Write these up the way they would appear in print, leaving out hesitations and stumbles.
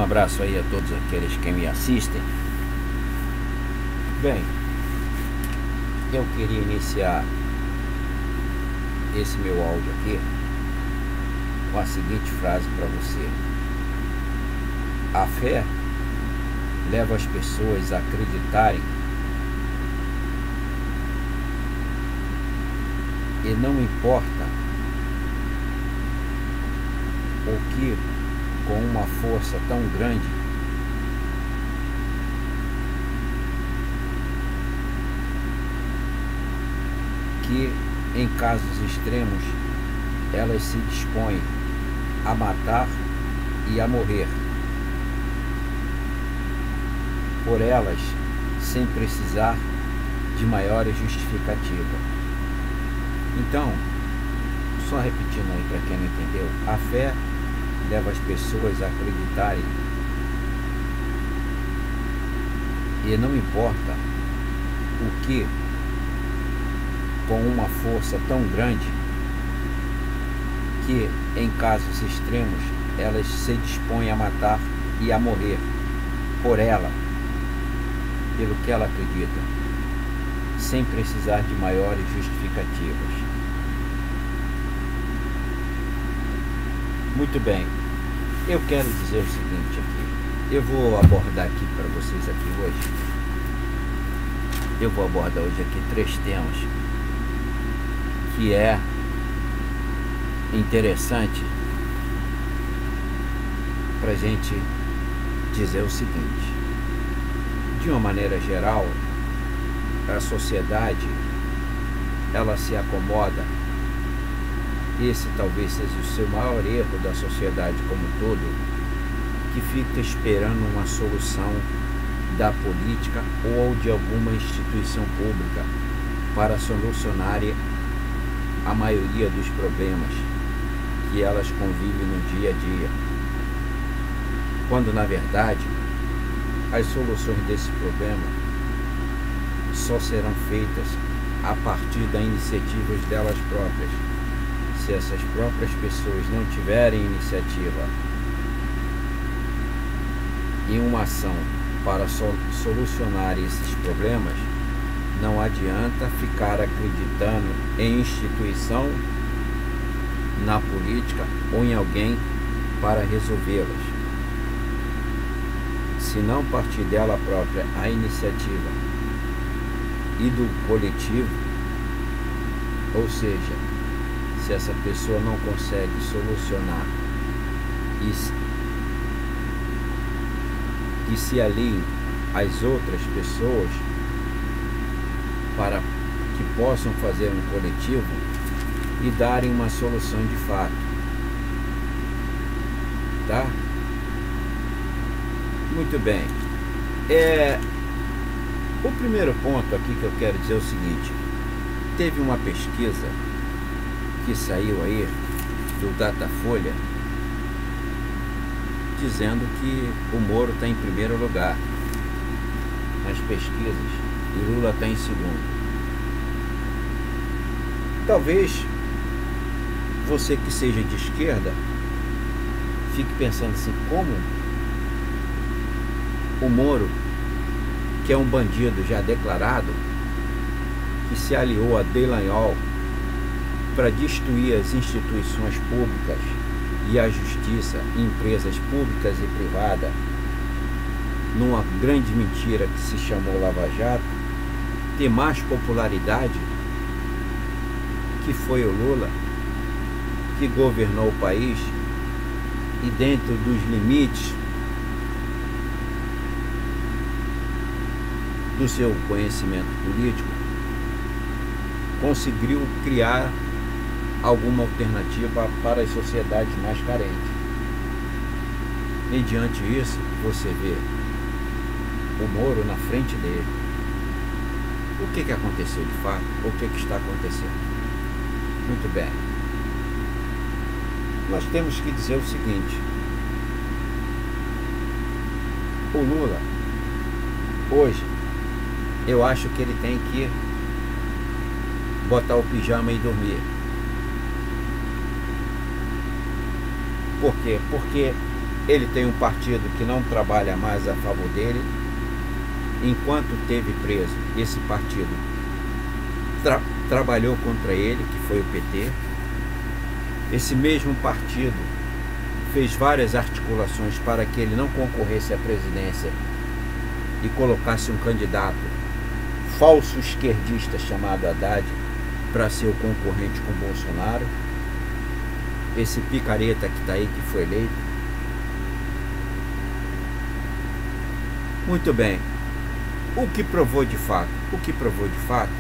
abraço aí a todos aqueles que me assistem. Bem, eu queria iniciar esse meu áudio aqui com a seguinte frase para você: a fé leva as pessoas a acreditarem e não importa o que, com uma força tão grande, que em casos extremos elas se dispõem a matar e a morrer por elas, sem precisar de maiores justificativas. Então, só repetindo aí para quem não entendeu, a fé leva as pessoas a acreditarem e não importa o que, com uma força tão grande, que em casos extremos elas se dispõem a matar e a morrer por ela, pelo que ela acredita, sem precisar de maiores justificativas. Muito bem, eu quero dizer o seguinte aqui. Eu vou abordar aqui para vocês aqui hoje. Eu vou abordar hoje aqui 3 temas que é interessante para a gente dizer o seguinte: de uma maneira geral, a sociedade ela se acomoda. Esse talvez seja o seu maior erro da sociedade como um todo, que fica esperando uma solução da política ou de alguma instituição pública para solucionar a maioria dos problemas que elas convivem no dia a dia, quando na verdade as soluções desse problema só serão feitas a partir das iniciativas delas próprias. Se essas próprias pessoas não tiverem iniciativa e uma ação para solucionar esses problemas, não adianta ficar acreditando em instituição, na política ou em alguém para resolvê-las. Se não partir dela própria a iniciativa e do coletivo, ou seja, se essa pessoa não consegue solucionar e se aliem às outras pessoas para que possam fazer um coletivo e darem uma solução de fato, tá? Muito bem. O primeiro ponto aqui que eu quero dizer é o seguinte: teve uma pesquisa que saiu aí do Datafolha dizendo que o Moro está em primeiro lugar nas pesquisas e Lula está em segundo. Talvez você que seja de esquerda fique pensando assim: como o Moro, que é um bandido já declarado, que se aliou a Dallagnol para destruir as instituições públicas e a justiça, empresas públicas e privadas, numa grande mentira que se chamou Lava Jato, ter mais popularidade que foi o Lula, que governou o país e dentro dos limites do seu conhecimento político conseguiu criar alguma alternativa para as sociedades mais carentes. Mediante isso, você vê o Moro na frente dele. O que aconteceu de fato? O que está acontecendo? Muito bem. Nós temos que dizer o seguinte: o Lula, hoje, eu acho que ele tem que botar o pijama e dormir. Por quê? Porque ele tem um partido que não trabalha mais a favor dele. Enquanto teve preso, esse partido trabalhou contra ele, que foi o PT. Esse mesmo partido fez várias articulações para que ele não concorresse à presidência e colocasse um candidato falso esquerdista chamado Haddad para ser o concorrente com Bolsonaro. Esse picareta que está aí, que foi eleito. Muito bem. O que provou de fato? O que provou de fato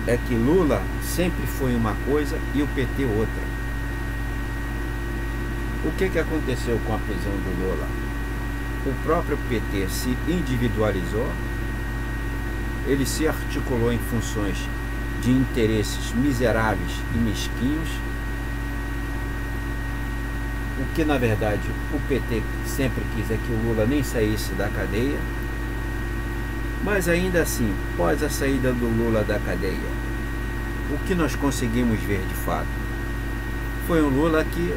é que Lula sempre foi uma coisa e o PT outra. O que aconteceu com a prisão do Lula? O próprio PT se individualizou, ele se articulou em funções de interesses miseráveis e mesquinhos, o que na verdade o PT sempre quis é que o Lula nem saísse da cadeia. Mas ainda assim, após a saída do Lula da cadeia, o que nós conseguimos ver de fato foi um Lula que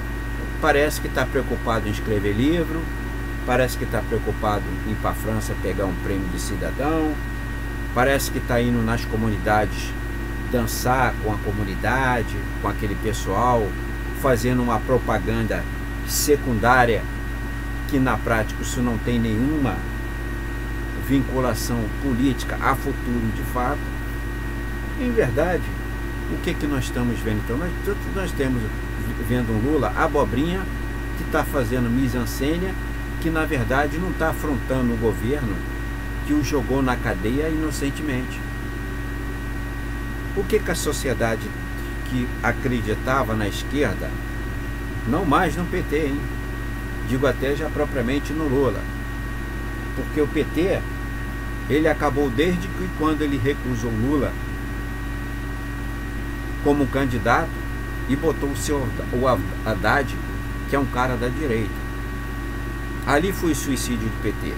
parece que está preocupado em escrever livro, parece que está preocupado em ir para a França pegar um prêmio de cidadão, parece que está indo nas comunidades dançar com a comunidade, com aquele pessoal, fazendo uma propaganda secundária que na prática isso não tem nenhuma vinculação política a futuro de fato. Em verdade, o que nós estamos vendo? Então, nós temos vendo um Lula abobrinha que está fazendo mise-en-scène, que na verdade não está afrontando o governo que o jogou na cadeia inocentemente. O que a sociedade que acreditava na esquerda, não mais no PT, hein? Digo até já propriamente no Lula, porque o PT ele acabou desde que quando ele recusou Lula como candidato e botou o Haddad, que é um cara da direita. Ali foi suicídio do PT.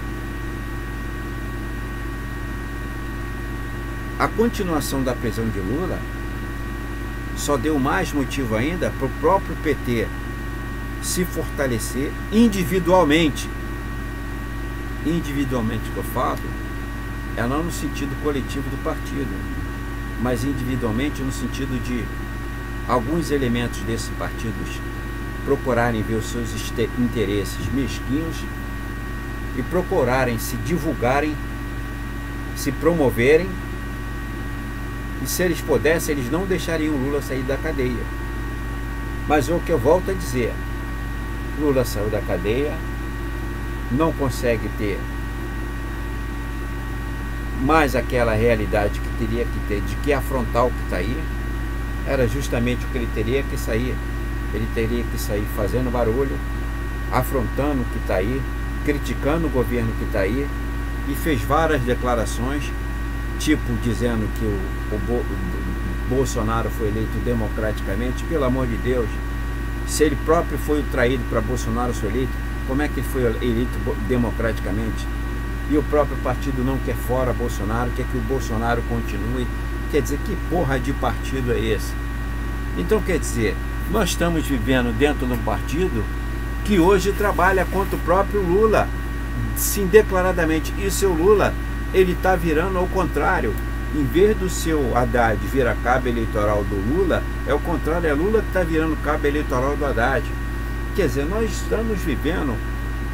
A continuação da prisão de Lula só deu mais motivo ainda para o próprio PT se fortalecer individualmente. Individualmente que eu falo, é não no sentido coletivo do partido, mas individualmente no sentido de alguns elementos desses partidos procurarem ver os seus interesses mesquinhos e procurarem se divulgarem, se promoverem, e se eles pudessem, eles não deixariam Lula sair da cadeia. Mas o que eu volto a dizer, Lula saiu da cadeia, não consegue ter mais aquela realidade que teria que ter, de que afrontar o que está aí. Era justamente o que ele teria que sair. Ele teria que sair fazendo barulho, afrontando o que está aí, criticando o governo que está aí, e fez várias declarações, tipo dizendo que o Bolsonaro foi eleito democraticamente. Pelo amor de Deus, se ele próprio foi o traído para Bolsonaro ser eleito, como é que ele foi eleito democraticamente? E o próprio partido não quer fora Bolsonaro, quer que o Bolsonaro continue. Quer dizer, que porra de partido é esse? Então, quer dizer, nós estamos vivendo dentro de um partido que hoje trabalha contra o próprio Lula, sim, declaradamente. E o seu Lula, ele está virando ao contrário. Em vez do seu Haddad virar cabo eleitoral do Lula, é o contrário, é Lula que está virando cabo eleitoral do Haddad. Quer dizer, nós estamos vivendo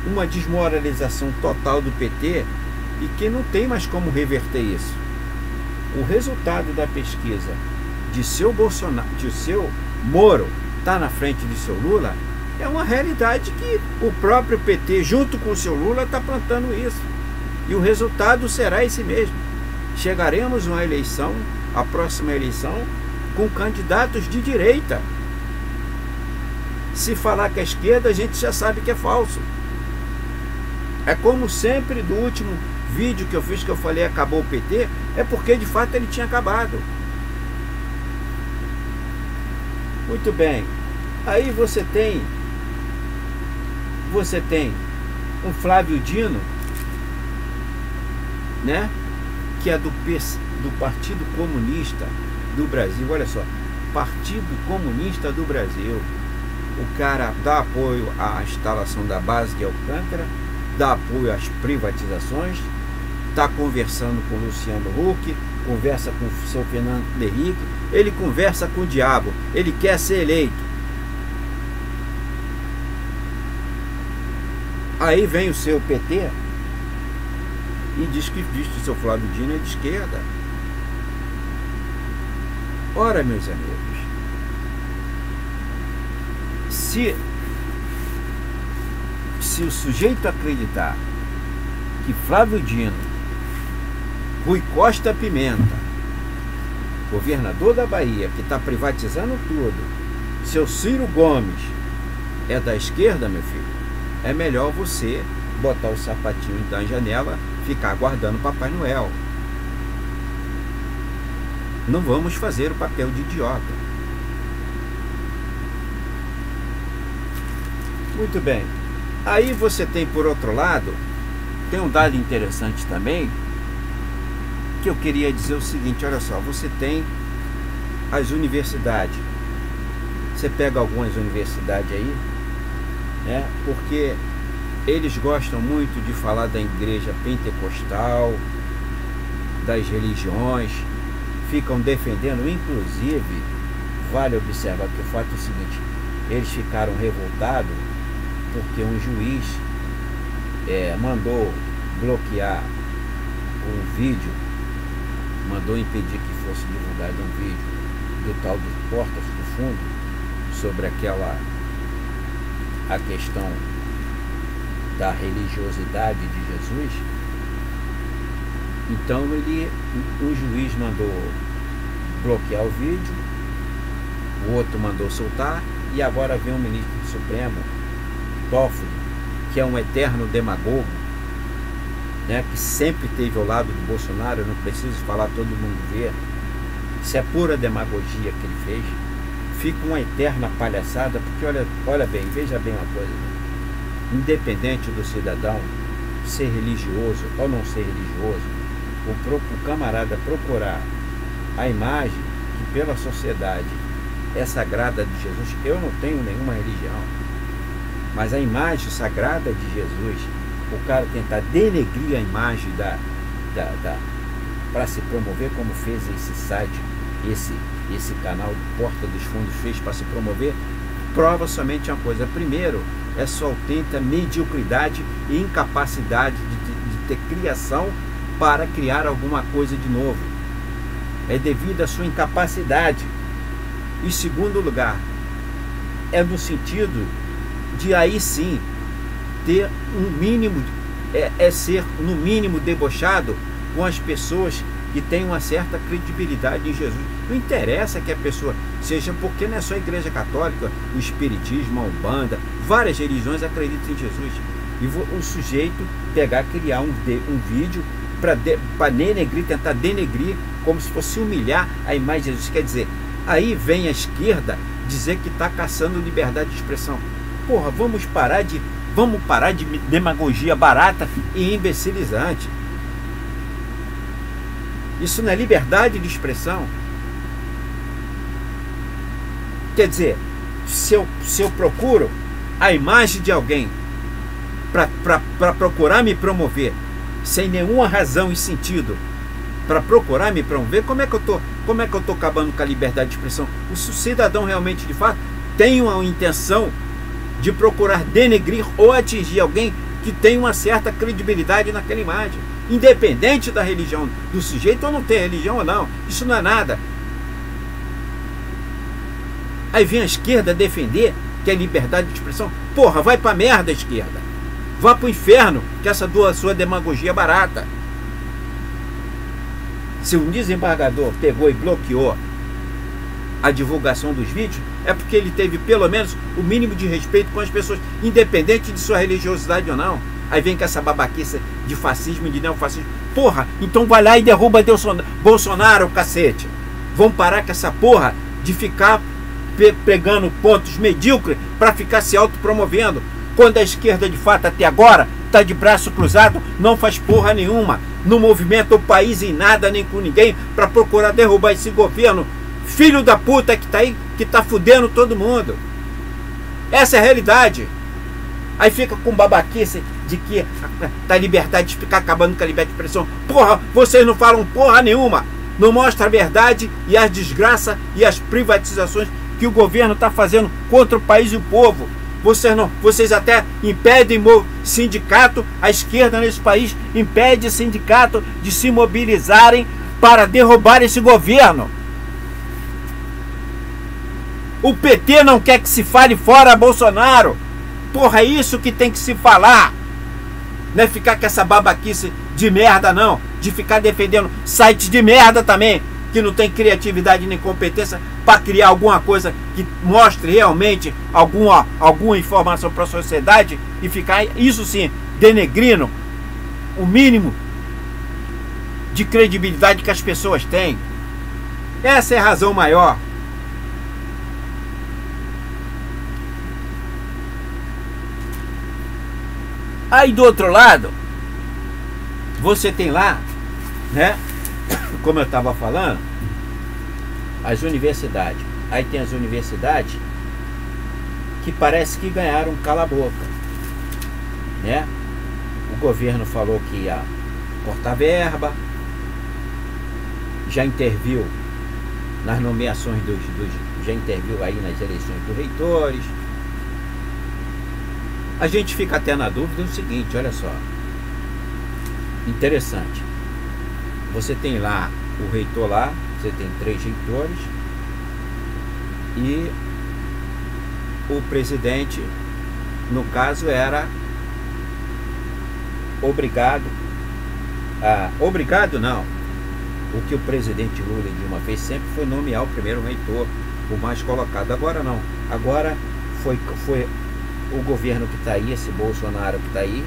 uma desmoralização total do PT e que não tem mais como reverter isso. O resultado da pesquisa de seu Bolsonaro, de seu Moro, está na frente de seu Lula, é uma realidade que o próprio PT, junto com o seu Lula, está plantando isso. E o resultado será esse mesmo. Chegaremos a uma eleição, a próxima eleição, com candidatos de direita. Se falar que é esquerda, a gente já sabe que é falso. É como sempre do último vídeo que eu fiz, que eu falei acabou o PT, é porque de fato ele tinha acabado. Muito bem. Aí você tem um Flávio Dino, né, que é do Partido Comunista do Brasil. Olha só, Partido Comunista do Brasil. o cara dá apoio à instalação da base de Alcântara, dá apoio às privatizações, está conversando com o Luciano Huck, conversa com o seu Fernando Henrique, ele conversa com o diabo, ele quer ser eleito. Aí vem o seu PT e diz que o seu Flávio Dino é de esquerda. Ora, meus amigos, se o sujeito acreditar que Flávio Dino, Rui Costa Pimenta, governador da Bahia, que está privatizando tudo, seu Ciro Gomes é da esquerda, meu filho, é melhor você botar o sapatinho na janela, ficar aguardando Papai Noel. Não vamos fazer o papel de idiota. Muito bem. Aí você tem, por outro lado, tem um dado interessante também, que eu queria dizer o seguinte, olha só, você tem as universidades. Você pega algumas universidades aí, né, porque eles gostam muito de falar da igreja pentecostal, das religiões, ficam defendendo, inclusive, vale observar que o fato é o seguinte, eles ficaram revoltados porque um juiz mandou bloquear um vídeo, mandou impedir que fosse divulgado um vídeo do tal do Portas do Fundo, sobre a questão da religiosidade de Jesus. Então o juiz mandou bloquear o vídeo, o outro mandou soltar, e agora vem o ministro do Supremo, Toffoli, que é um eterno demagogo, né, que sempre esteve ao lado do Bolsonaro, eu não preciso falar, todo mundo vê, isso é pura demagogia que ele fez, fica uma eterna palhaçada, porque olha bem, veja bem uma coisa, né? Independente do cidadão ser religioso ou não ser religioso, o camarada procurar a imagem que pela sociedade é sagrada de Jesus. Eu não tenho nenhuma religião, mas a imagem sagrada de Jesus, o cara tentar denegrir a imagem para se promover, como fez esse site, esse canal Porta dos Fundos fez para se promover, prova somente uma coisa. Primeiro, é só autêntica mediocridade e incapacidade de ter criação para criar alguma coisa de novo. É devido à sua incapacidade. Em segundo lugar, é no sentido de aí sim ter um mínimo, ser no mínimo debochado com as pessoas que têm uma certa credibilidade em Jesus. Não interessa que a pessoa seja, porque não é só a Igreja Católica, o Espiritismo, a Umbanda, várias religiões acreditam em Jesus. E o sujeito pegar, criar um vídeo para denegrir, tentar denegrir, como se fosse humilhar a imagem de Jesus. Quer dizer, aí vem a esquerda dizer que está caçando liberdade de expressão. Porra, vamos parar de demagogia barata e imbecilizante. Isso não é liberdade de expressão. Quer dizer, se eu procuro a imagem de alguém para procurar me promover, sem nenhuma razão e sentido, para procurar me promover, como é que eu tô acabando com a liberdade de expressão? O cidadão realmente, de fato, tem uma intenção de procurar denegrir ou atingir alguém que tem uma certa credibilidade naquela imagem, independente da religião do sujeito, ou não tem religião ou não, isso não é nada. Aí vem a esquerda defender que é liberdade de expressão. Porra, vai pra merda, esquerda. Vá pro inferno, que essa sua demagogia é barata. Se um desembargador pegou e bloqueou a divulgação dos vídeos, é porque ele teve pelo menos o mínimo de respeito com as pessoas, independente de sua religiosidade ou não. Aí vem com essa babaquice de fascismo e de neofascismo. Porra, então vai lá e derruba Bolsonaro, cacete. Vão parar com essa porra de ficar pegando pontos medíocres para ficar se autopromovendo, quando a esquerda de fato até agora está de braço cruzado, não faz porra nenhuma, não movimenta o país em nada nem com ninguém para procurar derrubar esse governo filho da puta que tá aí, que tá fudendo todo mundo. Essa é a realidade. Aí fica com babaquice de que a liberdade de ficar acabando com a liberdade de expressão. Porra, vocês não falam porra nenhuma. Não mostra a verdade e as desgraças e as privatizações que o governo está fazendo contra o país e o povo. Vocês até impedem sindicato, a esquerda nesse país impede sindicato de se mobilizarem para derrubar esse governo. O PT não quer que se fale fora Bolsonaro. Porra, é isso que tem que se falar. Não é ficar com essa babaquice de merda, não. De ficar defendendo sites de merda também, que não tem criatividade nem competência para criar alguma coisa que mostre realmente alguma informação para a sociedade e ficar, isso sim, denegrindo o mínimo de credibilidade que as pessoas têm. Essa é a razão maior. Aí do outro lado, você tem lá, né, como eu estava falando, as universidades. Aí tem as universidades que parece que ganharam um cala-boca, né? O governo falou que ia cortar verba, já interviu nas nomeações já interviu aí nas eleições dos reitores. A gente fica até na dúvida do seguinte, olha só. Interessante. Você tem lá o reitor lá, você tem 3 reitores e o presidente, no caso, era obrigado não. O que o presidente Lula e Dilma fez sempre foi nomear o primeiro reitor, o mais colocado. Agora não. Agora foi o governo que está aí, esse Bolsonaro que está aí,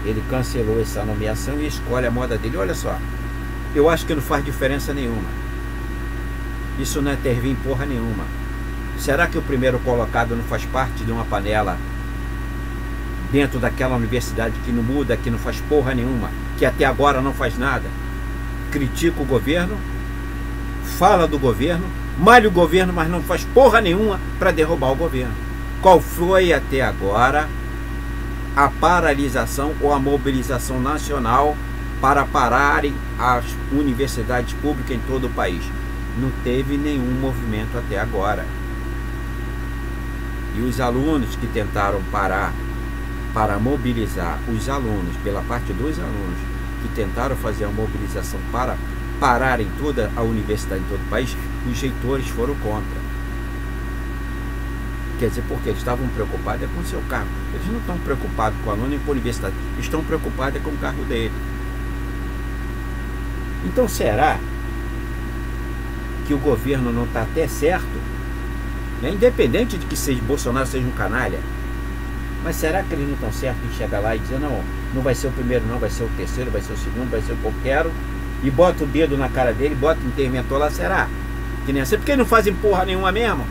ele cancelou essa nomeação e escolhe a moda dele. Olha só, eu acho que não faz diferença nenhuma. Isso não é intervir em porra nenhuma. Será que o primeiro colocado não faz parte de uma panela dentro daquela universidade que não muda, que não faz porra nenhuma, que até agora não faz nada? Critica o governo, fala do governo, malha o governo, mas não faz porra nenhuma para derrubar o governo. Qual foi até agora a paralisação ou a mobilização nacional para pararem as universidades públicas em todo o país? Não teve nenhum movimento até agora. E os alunos que tentaram parar para mobilizar os alunos, pela parte dos alunos que tentaram fazer a mobilização para pararem toda a universidade em todo o país, os reitores foram contra. Quer dizer, porque eles estavam preocupados com o seu cargo. Eles não estão preocupados com o aluno e com a universidade. Eles estão preocupados com o cargo dele. Então será que o governo não está até certo? Né? Independente de que Bolsonaro seja um canalha. Mas será que eles não estão certos em chegar lá e dizer, não vai ser o primeiro não, vai ser o terceiro, vai ser o segundo, vai ser o que eu quero, e bota o dedo na cara dele, bota o interventor lá, será? Que nem assim, porque eles não fazem porra nenhuma mesmo?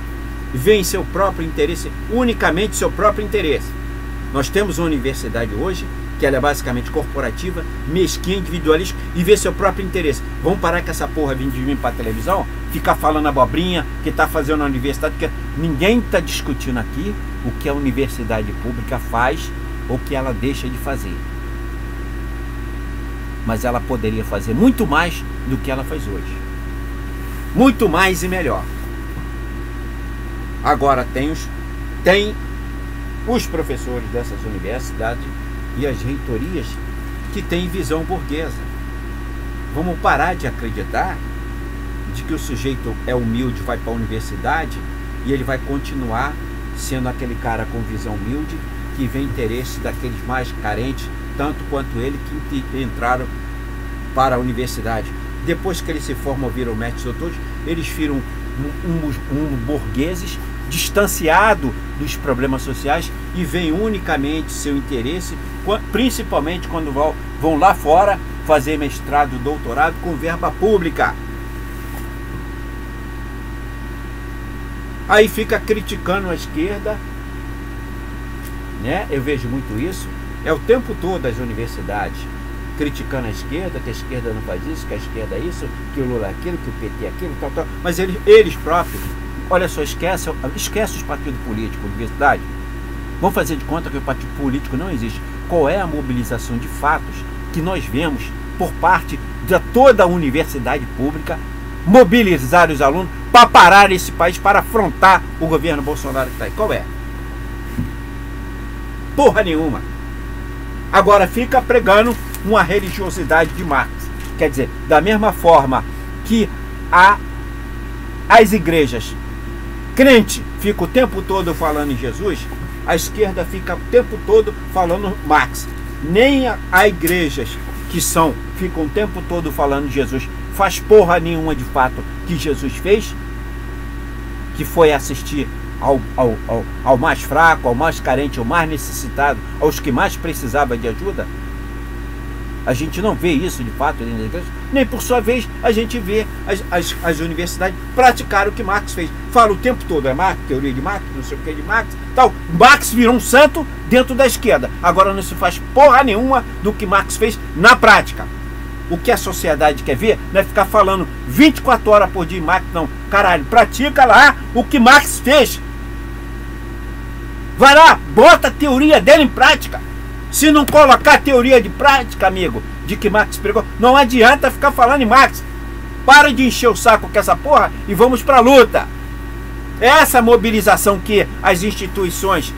Vem seu próprio interesse, unicamente seu próprio interesse. Nós temos uma universidade hoje que ela é basicamente corporativa, mesquinha, individualista e vê seu próprio interesse. Vamos parar com essa porra de vir para a televisão, ficar falando abobrinha que está fazendo na universidade, porque ninguém está discutindo aqui o que a universidade pública faz ou que ela deixa de fazer. Mas ela poderia fazer muito mais do que ela faz hoje. Muito mais e melhor. Agora tem os professores dessas universidades e as reitorias que têm visão burguesa. Vamos parar de acreditar de que o sujeito é humilde, vai para a universidade e ele vai continuar sendo aquele cara com visão humilde que vê interesse daqueles mais carentes, tanto quanto ele, que entraram para a universidade. Depois que eles se formam, viram mestres doutores, eles viram burgueses distanciado dos problemas sociais e veem unicamente seu interesse, principalmente quando vão lá fora fazer mestrado, doutorado com verba pública. Aí fica criticando a esquerda, né? Eu vejo muito isso, é o tempo todo as universidades criticando a esquerda, que a esquerda não faz isso, que a esquerda é isso, que o Lula é aquilo, que o PT é aquilo, tal, mas eles próprios Olha só, esquece os partidos políticos, universidade. Vamos fazer de conta que o partido político não existe. Qual é a mobilização de fatos que nós vemos por parte de toda a universidade pública mobilizar os alunos para parar esse país, para afrontar o governo Bolsonaro que está aí? Qual é? Porra nenhuma. Agora fica pregando uma religiosidade de Marx. Quer dizer, da mesma forma que as igrejas crente fica o tempo todo falando em Jesus, a esquerda fica o tempo todo falando Marx. Nem a igrejas que ficam o tempo todo falando de Jesus faz porra nenhuma de fato que Jesus fez, que foi assistir ao mais fraco, ao mais carente, ao mais necessitado, aos que mais precisavam de ajuda. A gente não vê isso de fato dentro da igreja, nem por sua vez a gente vê as universidades praticar o que Marx fez. Fala o tempo todo, é Marx, teoria de Marx, não sei o que de Marx, tal. Marx virou um santo dentro da esquerda. Agora não se faz porra nenhuma do que Marx fez na prática. O que a sociedade quer ver não é ficar falando 24 horas por dia em Marx, não. Caralho, pratica lá o que Marx fez. Vai lá, bota a teoria dele em prática. Se não colocar a teoria de prática, amigo, de que Marx pregou, não adianta ficar falando em Marx. Para de encher o saco com essa porra e vamos pra luta. Essa mobilização que as instituições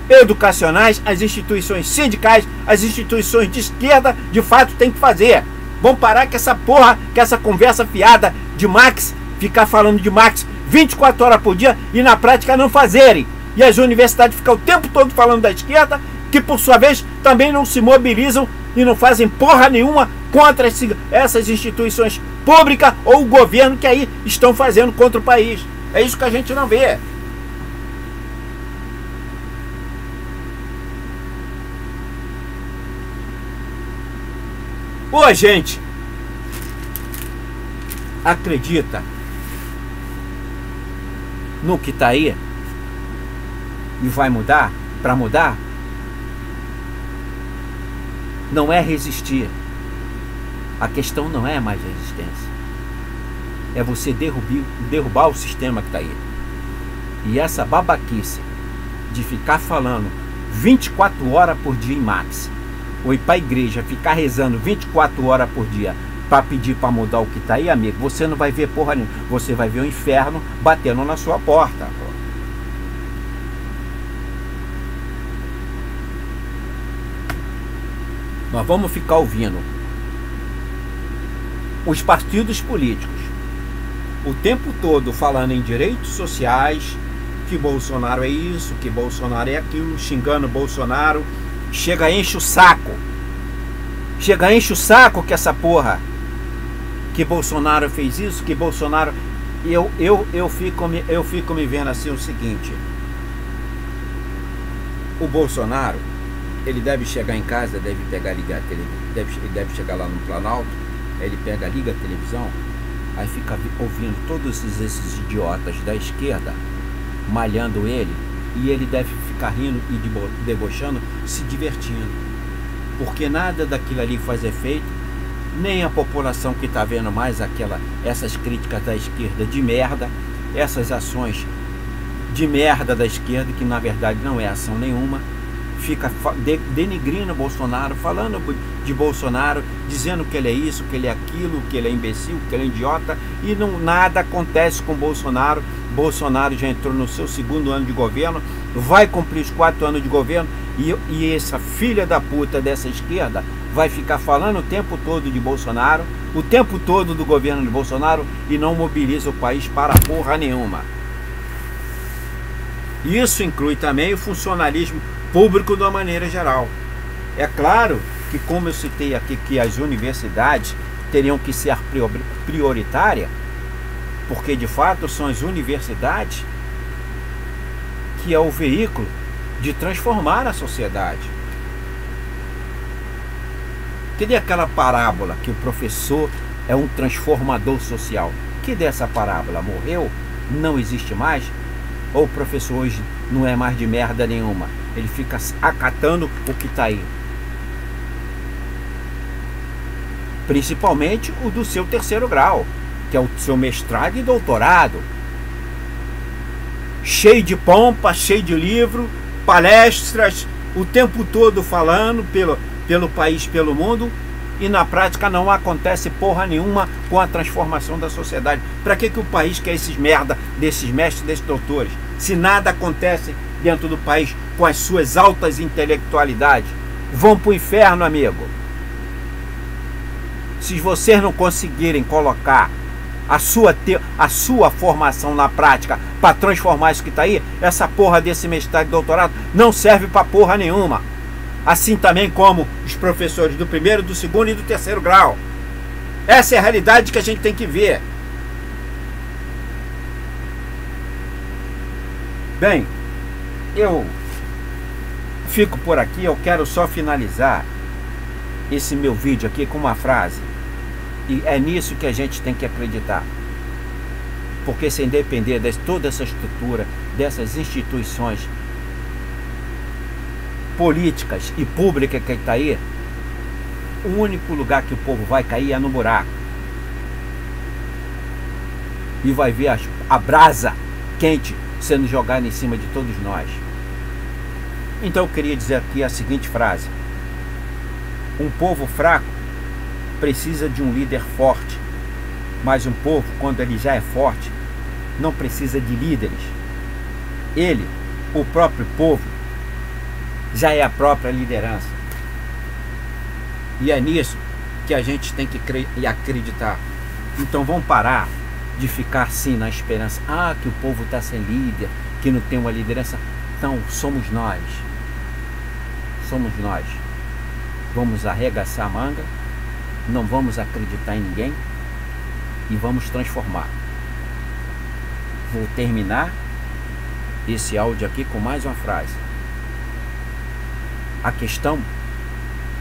educacionais, as instituições sindicais, as instituições de esquerda, de fato, tem que fazer. Vamos parar com essa porra, com essa conversa fiada de Marx, ficar falando de Marx 24 horas por dia e na prática não fazerem. E as universidades ficam o tempo todo falando da esquerda, que por sua vez também não se mobilizam e não fazem porra nenhuma contra essas instituições públicas ou o governo que aí estão fazendo contra o país. É isso que a gente não vê. Ou a gente acredita no que está aí e vai mudar, para mudar, não é resistir. A questão não é mais resistência. É você derrubar o sistema que está aí. E essa babaquice de ficar falando 24 horas por dia em Marx, ou ir para a igreja ficar rezando 24 horas por dia para pedir para mudar o que está aí, amigo, você não vai ver porra nenhuma. Você vai ver o inferno batendo na sua porta. Nós vamos ficar ouvindo os partidos políticos o tempo todo falando em direitos sociais, que Bolsonaro é isso, que Bolsonaro é aquilo, xingando Bolsonaro. Chega, enche o saco. Chega, enche o saco que essa porra, que Bolsonaro fez isso, que Bolsonaro... Eu fico me vendo assim o seguinte: o Bolsonaro, ele deve chegar em casa, deve pegar, ligar a televisão, ele deve chegar lá no Planalto, ele pega, liga a televisão, aí fica ouvindo todos esses idiotas da esquerda malhando ele, e ele deve ficar rindo e debochando, se divertindo, porque nada daquilo ali faz efeito, nem a população que está vendo mais essas críticas da esquerda de merda, essas ações de merda da esquerda, que na verdade não é ação nenhuma, fica denigrindo Bolsonaro, falando de Bolsonaro, dizendo que ele é isso, que ele é aquilo, que ele é imbecil, que ele é idiota, e nada acontece com Bolsonaro. Bolsonaro já entrou no seu 2º ano de governo, vai cumprir os 4 anos de governo, e essa filha da puta dessa esquerda vai ficar falando o tempo todo de Bolsonaro, o tempo todo do governo de Bolsonaro, e não mobiliza o país para porra nenhuma. Isso inclui também o funcionalismo público de uma maneira geral. É claro que, como eu citei aqui, que as universidades teriam que ser prioritárias, porque de fato são as universidades que é o veículo de transformar a sociedade. Cadê aquela parábola que o professor é um transformador social? Que dessa parábola? Morreu? Não existe mais? Ou o professor hoje não é mais de merda nenhuma? Ele fica acatando o que está aí. Principalmente o do seu 3º grau, que é o seu mestrado e doutorado. cheio de pompa, cheio de livro, palestras, o tempo todo falando pelo país, pelo mundo, e na prática não acontece porra nenhuma com a transformação da sociedade. Para que o país quer esses merda, desses mestres, desses doutores, se nada acontece dentro do país com as suas altas intelectualidades? Vão pro inferno, amigo. Se vocês não conseguirem colocar a sua formação na prática para transformar isso que está aí, essa porra desse mestrado e doutorado não serve para porra nenhuma. Assim também como os professores do primeiro, do segundo e do terceiro grau. Essa é a realidade que a gente tem que ver. Bem, eu fico por aqui. Eu quero só finalizar esse meu vídeo aqui com uma frase. E é nisso que a gente tem que acreditar. Porque sem depender de toda essa estrutura, dessas instituições políticas e públicas que está aí, o único lugar que o povo vai cair é no buraco. E vai ver a brasa quente sendo jogada em cima de todos nós. Então eu queria dizer aqui a seguinte frase: um povo fraco precisa de um líder forte, mas um povo, quando ele já é forte, não precisa de líderes. Ele, o próprio povo, já é a própria liderança. E é nisso que a gente tem que acreditar. Então vamos parar de ficar assim na esperança, que o povo está sem líder, que não tem uma liderança. Então somos nós. Somos nós. Vamos arregaçar a manga, não vamos acreditar em ninguém e vamos transformar. Vou terminar esse áudio aqui com mais uma frase. A questão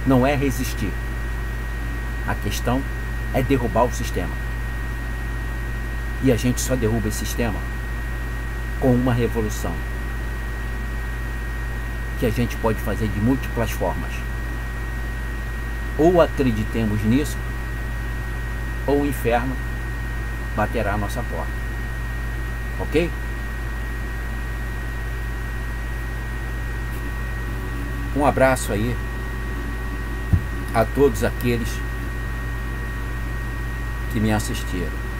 não é resistir. A questão é derrubar o sistema. E a gente só derruba esse sistema com uma revolução, que a gente pode fazer de múltiplas formas. Ou acreditemos nisso, ou o inferno baterá a nossa porta. Ok? Um abraço aí a todos aqueles que me assistiram.